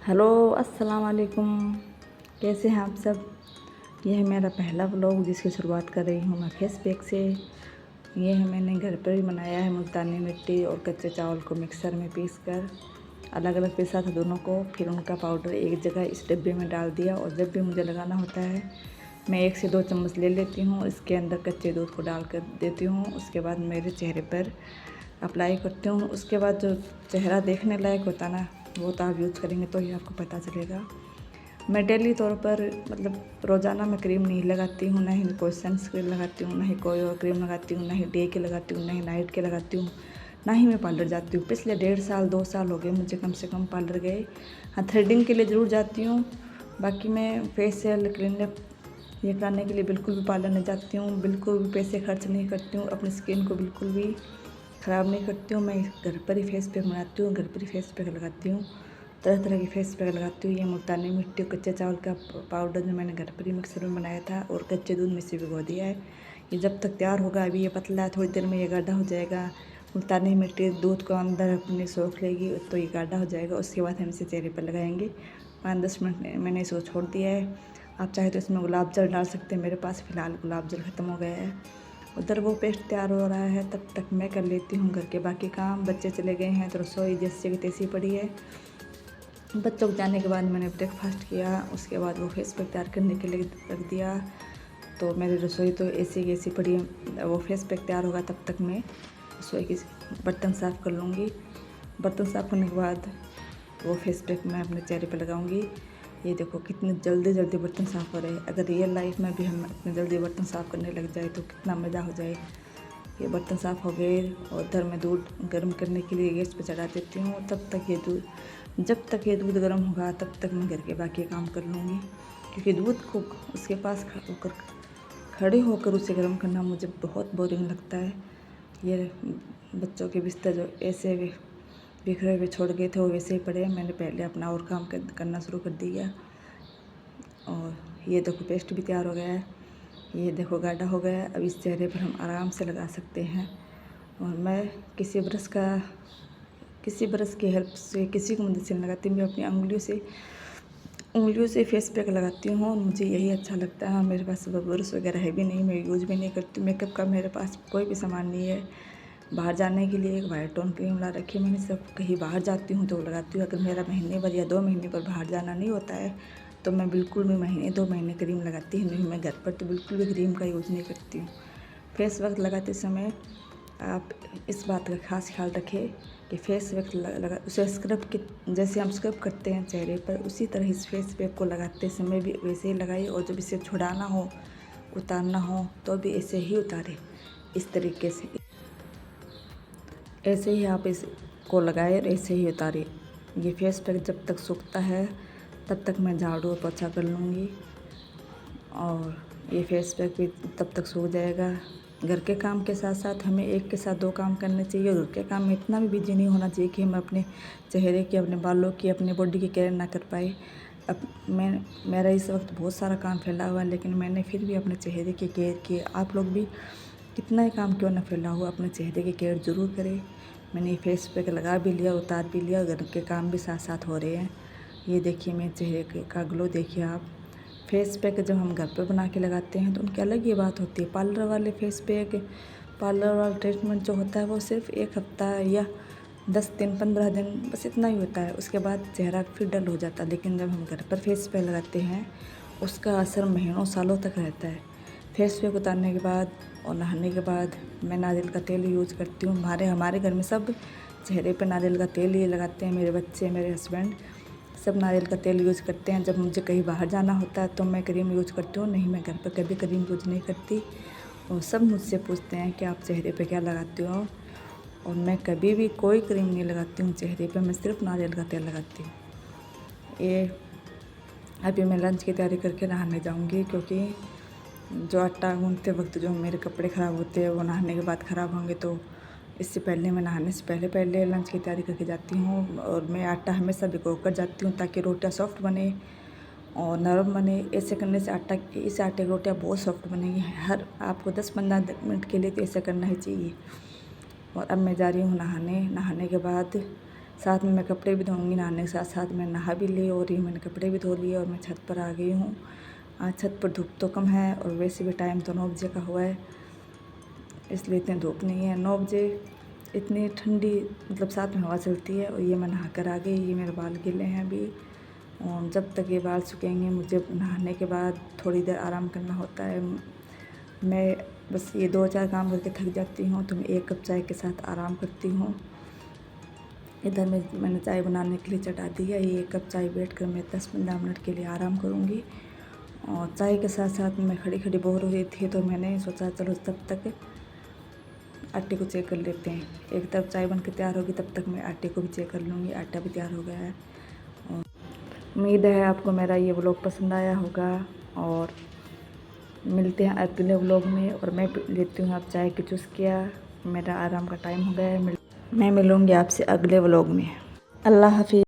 Hello, अस्सलाम वालेकुम। कैसे हैं आप सब। ये है मेरा पहला व्लॉग जिसकी शुरुआत कर रही हूँ मैं फेस पैक से। ये है मैंने घर पर ही बनाया है, मुल्तानी मिट्टी और कच्चे चावल को मिक्सर में पीस कर अलग अलग पीसा था दोनों को, फिर उनका पाउडर एक जगह इस डिब्बे में डाल दिया। और जब भी मुझे लगाना होता है मैं 1 से 2 चम्मच ले लेती हूँ, इसके अंदर कच्चे दूध को डाल कर देती हूँ। उसके बाद मेरे चेहरे पर अप्लाई करती हूँ। उसके बाद जो चेहरा देखने लायक होता ना, वो तो आप यूज़ करेंगे तो ही आपको पता चलेगा। मैं डेली तौर पर मतलब रोज़ाना मैं क्रीम नहीं लगाती हूँ, ना ही कोई सनस्क्रीन लगाती हूँ, ना ही कोई और क्रीम लगाती हूँ, ना ही डे के लगाती हूँ, ना ही नाइट के लगाती हूँ, ना ही मैं पार्लर जाती हूँ। पिछले 1.5 साल 2 साल हो गए मुझे कम से कम पार्लर गए। हाँ, थ्रेडिंग के लिए ज़रूर जाती हूँ, बाकी मैं फेशियल क्लीनअप ये कराने के लिए बिल्कुल भी पार्लर नहीं जाती हूँ। बिल्कुल भी पैसे खर्च नहीं करती हूँ, अपनी स्किन को बिल्कुल भी ख़राब नहीं करती हूँ। मैं घर पर ही फेस पैक बनाती हूँ, घर पर ही फेस पैक लगाती हूँ, तरह तरह की फेस पैक लगाती हूँ। ये मुल्तानी मिट्टी और कच्चे चावल का पाउडर जो मैंने घर पर ही मिक्सर में बनाया था और कच्चे दूध में से भिगो दिया है। ये जब तक तैयार होगा, अभी ये पतला है, थोड़ी देर में ये गाढ़ा हो जाएगा। मुल्तानी मिट्टी दूध को अंदर अपने सोख लेगी तो ये गाढ़ा हो जाएगा। उसके बाद हम इसे चेहरे पर लगाएंगे। 5-10 मिनट मैंने इसको छोड़ दिया है। आप चाहे तो इसमें गुलाब जल डाल सकते हैं, मेरे पास फ़िलहाल गुलाब जल ख़त्म हो गया है। उधर वो पेस्ट तैयार हो रहा है, तब तक मैं कर लेती हूँ घर के बाकी काम। बच्चे चले गए हैं तो रसोई जैसे की तैसी पड़ी है। बच्चों को जाने के बाद मैंने ब्रेकफास्ट किया, उसके बाद वो फेस पैक तैयार करने के लिए रख दिया। तो मेरी रसोई तो ऐसी की ऐसी पड़ी है। वो फेस पैक तैयार होगा तब तक मैं रसोई के बर्तन साफ़ कर लूँगी। बर्तन साफ़ करने के बाद वो फेस पैक मैं अपने चेहरे पर लगाऊंगी। ये देखो कितने जल्दी जल्दी बर्तन साफ़ हो रहे हैं। अगर रियल लाइफ में भी हम इतने जल्दी बर्तन साफ़ करने लग जाए तो कितना मज़ा हो जाए। ये बर्तन साफ़ हो गए और इधर मैं दूध गर्म करने के लिए गैस पर चढ़ा देती हूँ। जब तक ये दूध गर्म होगा तब तक मैं घर के बाकी काम कर लूँगी, क्योंकि दूध को उसके पास खड़े होकर उसे गर्म करना मुझे बहुत बोरिंग लगता है। ये बच्चों के बिस्तर जो ऐसे बिखरे हुए छोड़ गए थे वो वैसे ही पड़े। मैंने पहले अपना और काम करना शुरू कर दिया। और ये देखो पेस्ट भी तैयार हो गया है, ये देखो गाढ़ा हो गया है। अब इस चेहरे पर हम आराम से लगा सकते हैं। और मैं किसी ब्रश की हेल्प से, किसी को मदद से नहीं लगाती, मैं अपनी उंगलियों से फेस पैक लगाती हूँ। मुझे यही अच्छा लगता है। मेरे पास ब्रश वगैरह है भी नहीं, मैं यूज़ भी नहीं करती। मेकअप का मेरे पास कोई भी सामान नहीं है। बाहर जाने के लिए एक वाइट टोन क्रीम ला रखी है मैंने, सब कहीं बाहर जाती हूँ तो लगाती हूँ। अगर मेरा महीने भर या 2 महीने पर बाहर जाना नहीं होता है तो मैं बिल्कुल भी महीने 2 महीने क्रीम लगाती ही नहीं। मैं घर पर तो बिल्कुल भी क्रीम का यूज़ नहीं करती हूँ। फेस वक्त लगाते समय आप इस बात का खास ख्याल रखें कि फेस पैक लगा उसे स्क्रब के जैसे हम स्क्रब करते हैं चेहरे पर, उसी तरह इस फेस पैक को लगाते समय भी वैसे ही लगाइए। और जब इसे छुड़ाना हो, उतारना हो तो भी ऐसे ही उतारें, इस तरीके से। ऐसे ही आप इसको लगाए और ऐसे ही उतारें। ये फेस पैक जब तक सूखता है तब तक मैं झाड़ू और पोछा कर लूँगी और ये फेस पैक भी तब तक सूख जाएगा। घर के काम के साथ साथ हमें एक के साथ 2 काम करने चाहिए। घर के काम में इतना भी बिजी नहीं होना चाहिए कि हम अपने चेहरे की, अपने बालों की, अपनी बॉडी की केयर ना कर पाए। अब मेरा इस वक्त बहुत सारा काम फैला हुआ है, लेकिन मैंने फिर भी अपने चेहरे की केयर की। आप लोग भी कितना ही काम क्यों ना फैला हुआ, अपने चेहरे की केयर ज़रूर करें। मैंने फेस पैक लगा भी लिया, उतार भी लिया, घर के काम भी साथ साथ हो रहे हैं। ये देखिए मेरे चेहरे का ग्लो देखिए आप। फेस पैक जब हम घर पर बना के लगाते हैं तो उनकी अलग ही बात होती है। पार्लर वाला ट्रीटमेंट जो होता है वो सिर्फ 1 हफ्ता या 10 दिन 15 दिन बस इतना ही होता है। उसके बाद चेहरा फिर डल हो जाता है। लेकिन जब हम घर पर फेस पैक लगाते हैं उसका असर महीनों सालों तक रहता है। फेस पैक उतारने के बाद और नहाने के बाद मैं नारियल का तेल यूज़ करती हूँ। हमारे घर में सब चेहरे पर नारियल का तेल ही लगाते हैं। मेरे बच्चे, मेरे हस्बैंड सब नारियल का तेल यूज़ करते हैं। जब मुझे कहीं बाहर जाना होता है तो मैं क्रीम यूज़ करती हूँ, नहीं मैं घर पर कभी क्रीम यूज़ नहीं करती। और सब मुझसे पूछते हैं कि आप चेहरे पे क्या लगाती हो, और मैं कभी भी कोई क्रीम नहीं लगाती हूँ चेहरे पे, मैं सिर्फ नारियल का तेल लगाती हूँ। ये अभी मैं लंच की तैयारी करके नहाने जाऊँगी, क्योंकि जो आटा गूँथते वक्त जो मेरे कपड़े ख़राब होते हैं वो नहाने के बाद ख़राब होंगे, तो इससे पहले मैं नहाने से पहले लंच की तैयारी करके जाती हूँ। और मैं आटा हमेशा भिगो कर जाती हूँ ताकि रोटियाँ सॉफ्ट बने और नरम बने। ऐसे करने से इस आटे की रोटियाँ बहुत सॉफ्ट बनेगी। हर आपको 10-15 मिनट के लिए तो ऐसा करना ही चाहिए। और अब मैं जा रही हूँ नहाने के बाद साथ में मैं कपड़े भी धोऊंगी, नहाने के साथ साथ मैं नहा भी ली और ये मैंने कपड़े भी धो लिए और मैं छत पर आ गई हूँ। आज छत पर धूप तो कम है और वैसे भी टाइम तो 9 बजे का हुआ है, इसलिए इतनी धूप नहीं है। 9 बजे इतनी ठंडी मतलब साथ में हवा चलती है। और ये मैं नहा कर आ गई। ये मेरे बाल गिले हैं अभी, और जब तक ये बाल सूखेंगे मुझे नहाने के बाद थोड़ी देर आराम करना होता है। मैं बस ये 2-4 काम करके थक जाती हूँ तो मैं 1 कप चाय के साथ आराम करती हूँ। इधर मैंने चाय बनाने के लिए चढ़ा दी है। ये 1 कप चाय बैठ कर मैं 10-15 मिनट के लिए आराम करूँगी। और चाय के साथ साथ मैं खड़ी खड़ी बोर हो रही थी तो मैंने सोचा चलो तब तक आटे को चेक कर लेते हैं। एक तरफ चाय बन के तैयार होगी तब तक मैं आटे को भी चेक कर लूँगी। आटा भी तैयार हो गया है। और उम्मीद है आपको मेरा ये व्लॉग पसंद आया होगा और मिलते हैं अगले व्लॉग में। और मैं लेती हूँ आप चाय की चुस्कियाँ। मेरा आराम का टाइम हो गया है। मैं मिलूँगी आपसे अगले व्लॉग में। अल्लाह हाफिज़।